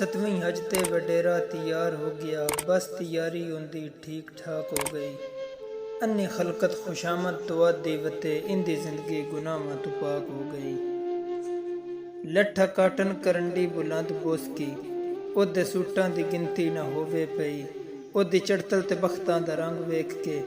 सतवीं हज ते वडेरा तैयार हो गया, बस तैयारी उनदी ठीक ठाक हो गई। अन्नी खलकत खुशामद दुआ दी वते इंदी जिंदगी गुनाहां तो पाक हो गई। लट्ठा काटन करंडी बुलंद बोसकी, ओदे सूटां दी गिनती ना होवे पई। ओदी चढ़तल ते बख्तां दा रंग वेख के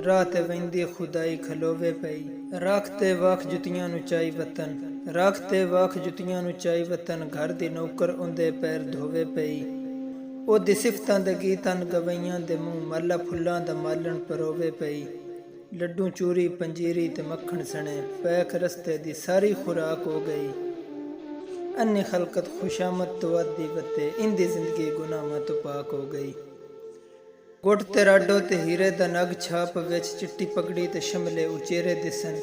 राह ते वेंदी खुदाई खलोवे पई। राखते वाख जुतियां नु चाई वतन, राखते वाख जुतियां नु चाई वतन, घर दी नौकर उंदे पैर धोवे पई। ओदी सिफतां दे गीतां गवैयां दे मूंह माला फुल्लां दा मालन परोवे पई। लड्डू चूरी पंजीरी ते मक्खण सने पैख रस्ते दी सारी खुराक हो गई। अन्नी खलकत खुशामद दुआ दी वते इंदी जिंदगी गुनाहां तो पाक हो गई। गुट ते राडो ते हीरे दा नग छाप विच चिट्टी पगड़ी ते शमले उचेरे दिसन।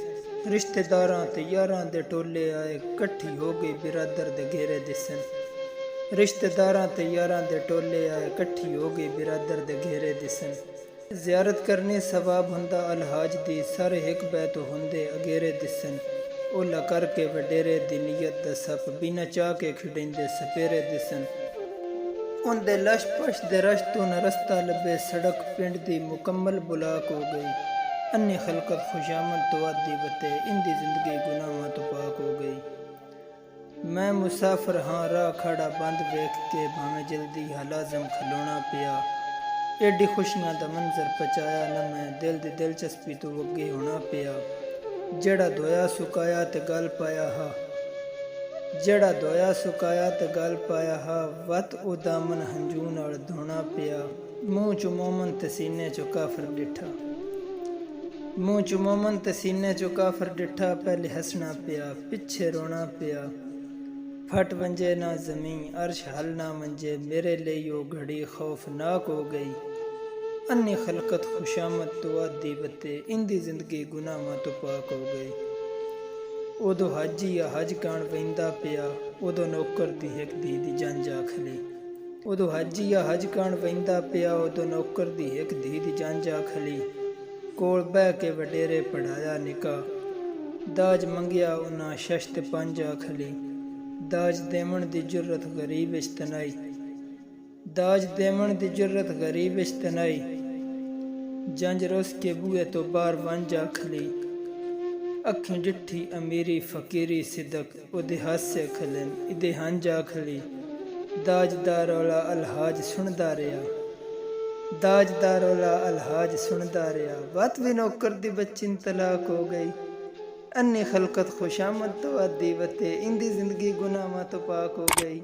रिश्तेदारां ते यारां दे टोले आए, कट्ठी हो गई बिरादर दे घेरे दिसन। रिश्तेदारां ते यारां दे टोले आए, कट्ठी हो गई बिरादर दे घेरे दिसन। ज़ियारत करने सवाब हुंदा अलहाज दी, सारे हिक बैत हुंदे अगेरे दिसन। ओला करके वडेरे दी नीयत दा सप, बिना चाह के खिडेंदे सपेरे दिसन। उनदे लश पश दे रश तो न रस्ता लबे, सड़क पिंड दी मुकम्मल बुलाक हो गई। अन्नी खलकत खुशामद दुआ दी वते इंदी जिंदगी गुनाहां तो पाक हो गई। मैं मुसाफिर हाँ राह खड़ा बंद वेख के, भावें जल्दी हलाजम खलोना पिया। एडी खुशियां दा मंजर पचाया न मैं, दिल दी दिलचस्पी तो वगे होना पिया। जेड़ा धोया सुकाया ते गल पाया हा, जेड़ा धोया सुकाया ते गल पाया हा, वत ओ दामन हंजू नाल धोना पिया। मूँह चो मोमन ते सीने चो काफर डिठा, मूँह चो मोमन ते सीने चो काफर डिठा। पहले हंसना पिया पिछे रोना पिया, फट वंजे ना जमी अर्श हल ना मंजे, मेरे लिए ओ घड़ी खौफनाक हो गई। अन्नी खलकत खुशामद दुआ दी वते इंदी जिंदगी गुनाहां तो पाक हो गई। उदो हाजी या हज कान वेंदा पिया, उदो नौकर दी हिक धी दी जंज आखली। उदो हाजी या हज कान वेंदा पिया, उदो नौकर दी हिक धी दी जंज आखली। कोल बह के वडेरे पढ़ाया निकाह, दाज मंगिया उन्हां शश ते पंज आखली। दाज देवण दी जुर्रत गरीब विच तनाई, दाज देवण दी जुर्रत गरीब विच तनाई। जंज रुस के बूए तो बाहर वंज आखली। अखीं डिठी अमीरी फकीरी सिदक, उदे हासे खलन इदे हंज आखली। दाज दा रौला अलहाज सुनदा रिया, दाज दा रौला अलहाज सुनदा रिया। वत भी नौकर दी बच्ची तलाक हो गई। अन्नी खलकत खुशामद दुआ दी वते इंदी जिंदगी गुनाहां तो पाक हो गई।